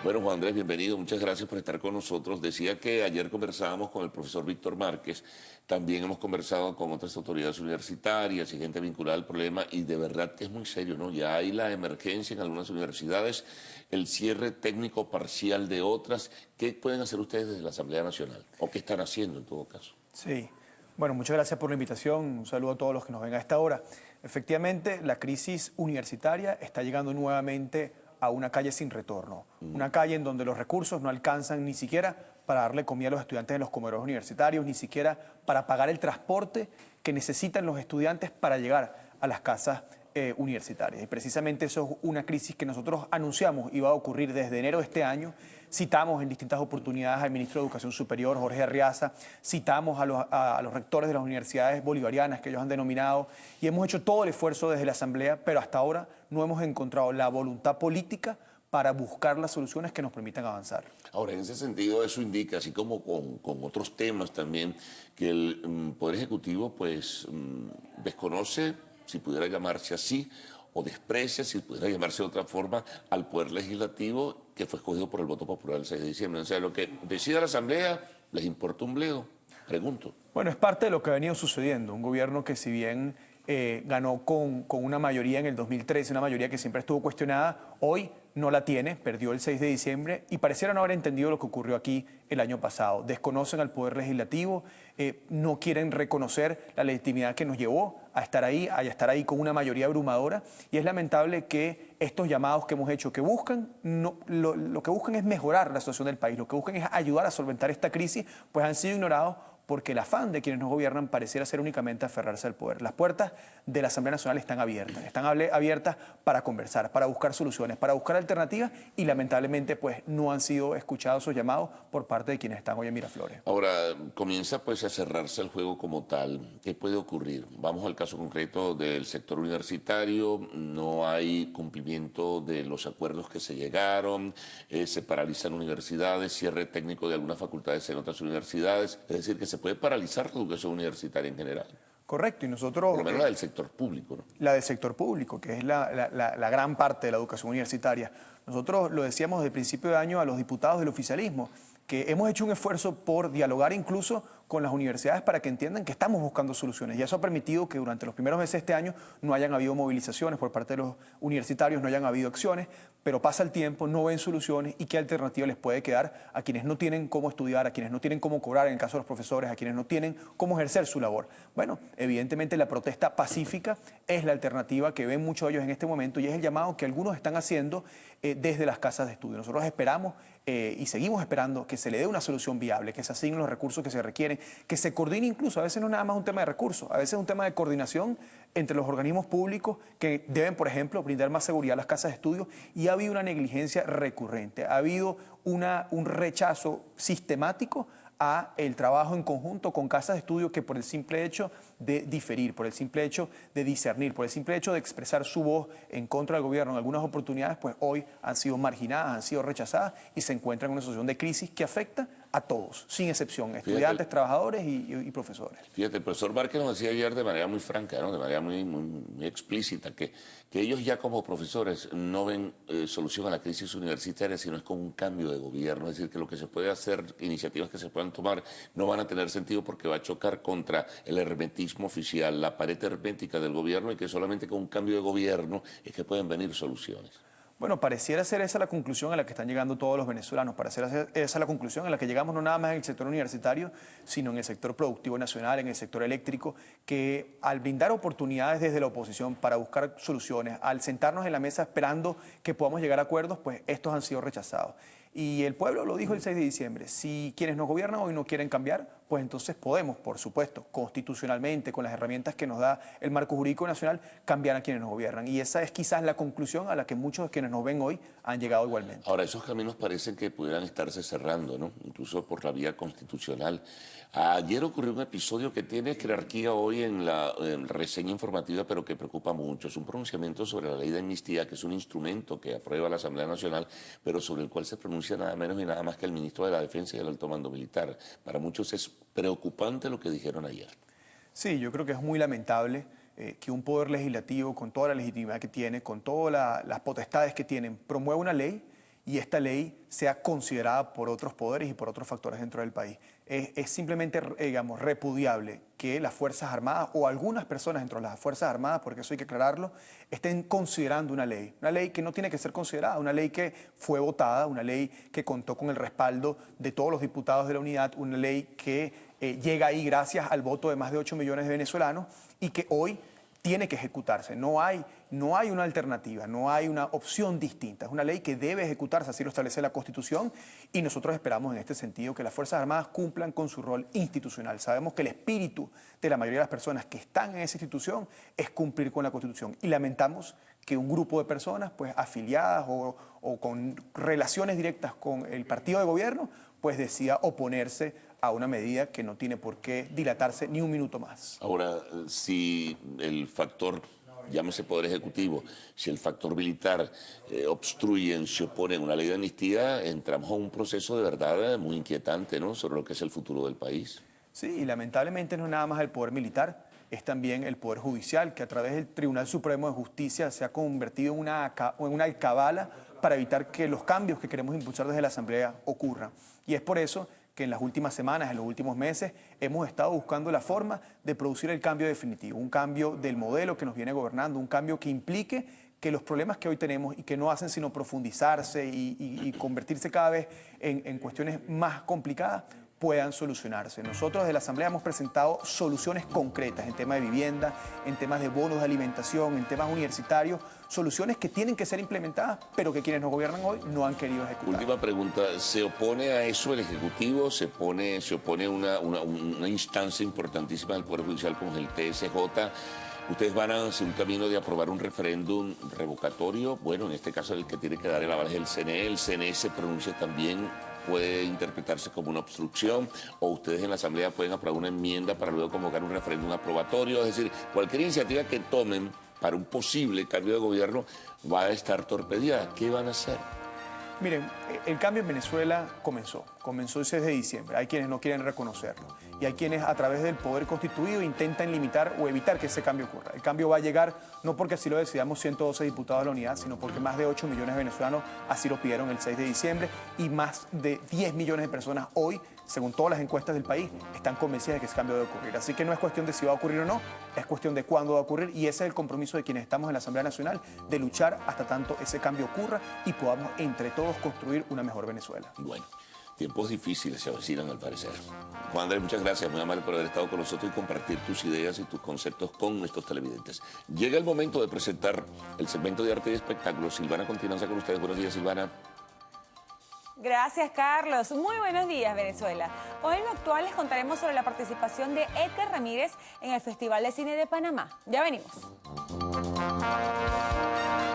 Bueno, Juan Andrés, bienvenido. Muchas gracias por estar con nosotros. Decía que ayer conversábamos con el profesor Víctor Márquez. También hemos conversado con otras autoridades universitarias y gente vinculada al problema. Y de verdad que es muy serio, ¿no? Ya hay la emergencia en algunas universidades, el cierre técnico parcial de otras. ¿Qué pueden hacer ustedes desde la Asamblea Nacional? ¿O qué están haciendo en todo caso? Sí, bueno, muchas gracias por la invitación. Un saludo a todos los que nos ven a esta hora. Efectivamente, la crisis universitaria está llegando nuevamente a una calle sin retorno. Una calle en donde los recursos no alcanzan ni siquiera para darle comida a los estudiantes en los comedores universitarios, ni siquiera para pagar el transporte que necesitan los estudiantes para llegar a las casas universitarias. Y precisamente eso es una crisis que nosotros anunciamos iba a ocurrir desde enero de este año. Citamos en distintas oportunidades al ministro de Educación Superior, Jorge Arriaza, citamos a los rectores de las universidades bolivarianas que ellos han denominado y hemos hecho todo el esfuerzo desde la Asamblea, pero hasta ahora no hemos encontrado la voluntad política para buscar las soluciones que nos permitan avanzar. Ahora, en ese sentido, eso indica, así como con otros temas también, que el Poder Ejecutivo pues desconoce, si pudiera llamarse así, o desprecia, si pudiera llamarse de otra forma, al Poder Legislativo que fue escogido por el voto popular el 6 de diciembre. O sea, lo que decida la Asamblea, ¿les importa un bledo? Pregunto. Bueno, es parte de lo que ha venido sucediendo. Un gobierno que si bien ganó con una mayoría en el 2013, una mayoría que siempre estuvo cuestionada, hoy no la tiene, perdió el 6 de diciembre y pareciera no haber entendido lo que ocurrió aquí el año pasado. Desconocen al Poder Legislativo, no quieren reconocer la legitimidad que nos llevó a estar ahí con una mayoría abrumadora y es lamentable que estos llamados que hemos hecho, que buscan, lo que buscan es mejorar la situación del país, lo que buscan es ayudar a solventar esta crisis, pues han sido ignorados porque el afán de quienes nos gobiernan pareciera ser únicamente aferrarse al poder. Las puertas de la Asamblea Nacional están abiertas para conversar, para buscar soluciones, para buscar alternativas y lamentablemente pues no han sido escuchados esos llamados por parte de quienes están hoy en Miraflores. Ahora, comienza pues a cerrarse el juego como tal. ¿Qué puede ocurrir? Vamos al caso concreto del sector universitario, no hay cumplimiento de los acuerdos que se llegaron, se paralizan universidades, cierre técnico de algunas facultades en otras universidades, es decir, que se puede paralizar la educación universitaria en general. Correcto, y nosotros... Por lo menos la del sector público, ¿no? La del sector público, que es la gran parte de la educación universitaria. Nosotros lo decíamos desde el principio de año a los diputados del oficialismo, que hemos hecho un esfuerzo por dialogar incluso con las universidades para que entiendan que estamos buscando soluciones. Y eso ha permitido que durante los primeros meses de este año no hayan habido movilizaciones por parte de los universitarios, no hayan habido acciones, pero pasa el tiempo, no ven soluciones y qué alternativa les puede quedar a quienes no tienen cómo estudiar, a quienes no tienen cómo cobrar, en el caso de los profesores, a quienes no tienen cómo ejercer su labor. Bueno, evidentemente la protesta pacífica es la alternativa que ven muchos de ellos en este momento y es el llamado que algunos están haciendo desde las casas de estudio. Nosotros esperamos y seguimos esperando que se le dé una solución viable, que se asignen los recursos que se requieren, que se coordine incluso, a veces no es nada más un tema de recursos, a veces es un tema de coordinación entre los organismos públicos que deben, por ejemplo, brindar más seguridad a las casas de estudio y ha habido una negligencia recurrente, ha habido un rechazo sistemático a el trabajo en conjunto con casas de estudio que por el simple hecho de diferir, por el simple hecho de discernir, por el simple hecho de expresar su voz en contra del gobierno en algunas oportunidades, pues hoy han sido marginadas, han sido rechazadas y se encuentran en una situación de crisis que afecta a todos, sin excepción, estudiantes, trabajadores y profesores. Fíjate, el profesor Márquez nos decía ayer de manera muy franca, ¿no? De manera muy explícita, que ellos ya como profesores no ven solución a la crisis universitaria, sino es con un cambio de gobierno, es decir, que lo que se puede hacer, iniciativas que se puedan tomar, no van a tener sentido porque va a chocar contra el hermetismo oficial, la pared hermética del gobierno y que solamente con un cambio de gobierno es que pueden venir soluciones. Bueno, pareciera ser esa la conclusión a la que están llegando todos los venezolanos, pareciera ser esa la conclusión a la que llegamos no nada más en el sector universitario, sino en el sector productivo nacional, en el sector eléctrico, que al brindar oportunidades desde la oposición para buscar soluciones, al sentarnos en la mesa esperando que podamos llegar a acuerdos, pues estos han sido rechazados. Y el pueblo lo dijo el 6 de diciembre, si quienes nos gobiernan hoy no quieren cambiar, pues entonces podemos, por supuesto, constitucionalmente, con las herramientas que nos da el marco jurídico nacional, cambiar a quienes nos gobiernan. Y esa es quizás la conclusión a la que muchos de quienes nos ven hoy han llegado igualmente. Ahora, esos caminos parecen que pudieran estarse cerrando, ¿no? Incluso por la vía constitucional. Ayer ocurrió un episodio que tiene jerarquía hoy en la reseña informativa, pero que preocupa mucho. Es un pronunciamiento sobre la ley de amnistía, que es un instrumento que aprueba la Asamblea Nacional, pero sobre el cual se pronuncia nada menos y nada más que el ministro de la Defensa y el alto mando militar. Para muchos es preocupante lo que dijeron ayer. Sí, yo creo que es muy lamentable que un poder legislativo, con toda la legitimidad que tiene, con todas las potestades que tienen, promueva una ley y esta ley sea considerada por otros poderes y por otros factores dentro del país. Es simplemente, digamos, repudiable que las Fuerzas Armadas o algunas personas dentro de las Fuerzas Armadas, porque eso hay que aclararlo, estén considerando una ley que no tiene que ser considerada, una ley que fue votada, una ley que contó con el respaldo de todos los diputados de la unidad, una ley que llega ahí gracias al voto de más de 8 millones de venezolanos y que hoy tiene que ejecutarse. No hay una alternativa, no hay una opción distinta. Es una ley que debe ejecutarse, así lo establece la Constitución, y nosotros esperamos en este sentido que las Fuerzas Armadas cumplan con su rol institucional. Sabemos que el espíritu de la mayoría de las personas que están en esa institución es cumplir con la Constitución y lamentamos que un grupo de personas pues afiliadas o con relaciones directas con el partido de gobierno pues decida oponerse a una medida que no tiene por qué dilatarse ni un minuto más. Ahora, si el factor, llámese Poder Ejecutivo, si el factor militar obstruyen, se oponen a una ley de amnistía, entramos a un proceso de verdad muy inquietante, ¿no?, sobre lo que es el futuro del país. Sí, y lamentablemente no es nada más el poder militar, es también el Poder Judicial, que a través del Tribunal Supremo de Justicia se ha convertido en una alcabala para evitar que los cambios que queremos impulsar desde la Asamblea ocurran. Y es por eso que en las últimas semanas, en los últimos meses, hemos estado buscando la forma de producir el cambio definitivo, un cambio del modelo que nos viene gobernando, un cambio que implique que los problemas que hoy tenemos y que no hacen sino profundizarse y convertirse cada vez en cuestiones más complicadas, puedan solucionarse. Nosotros desde la Asamblea hemos presentado soluciones concretas en temas de vivienda, en temas de bonos de alimentación, en temas universitarios, soluciones que tienen que ser implementadas, pero que quienes nos gobiernan hoy no han querido ejecutar. Última pregunta, ¿se opone a eso el Ejecutivo? ¿Se opone una instancia importantísima del Poder Judicial como es el TSJ? ¿Ustedes van hacia un camino de aprobar un referéndum revocatorio? Bueno, en este caso el que tiene que dar el aval es el CNE. El CNE se pronuncia también, puede interpretarse como una obstrucción, o ustedes en la Asamblea pueden aprobar una enmienda para luego convocar un referéndum aprobatorio. Es decir, cualquier iniciativa que tomen para un posible cambio de gobierno va a estar torpedeada. ¿Qué van a hacer? Miren, el cambio en Venezuela comenzó el 6 de diciembre. Hay quienes no quieren reconocerlo y hay quienes a través del poder constituido intentan limitar o evitar que ese cambio ocurra. El cambio va a llegar no porque así lo decidamos 112 diputados de la unidad, sino porque más de 8 millones de venezolanos así lo pidieron el 6 de diciembre y más de 10 millones de personas hoy, según todas las encuestas del país, están convencidas de que ese cambio debe ocurrir. Así que no es cuestión de si va a ocurrir o no, es cuestión de cuándo va a ocurrir y ese es el compromiso de quienes estamos en la Asamblea Nacional, de luchar hasta tanto ese cambio ocurra y podamos entre todos construir una mejor Venezuela. Bueno, tiempos difíciles se avecinan al parecer. Juan Andrés, muchas gracias, muy amable por haber estado con nosotros y compartir tus ideas y tus conceptos con nuestros televidentes. Llega el momento de presentar el segmento de arte y espectáculos. Silvana continúa con ustedes. Buenos días, Silvana. Gracias, Carlos. Muy buenos días, Venezuela. Hoy en Lo Actual les contaremos sobre la participación de Edgar Ramírez en el Festival de Cine de Panamá. Ya venimos.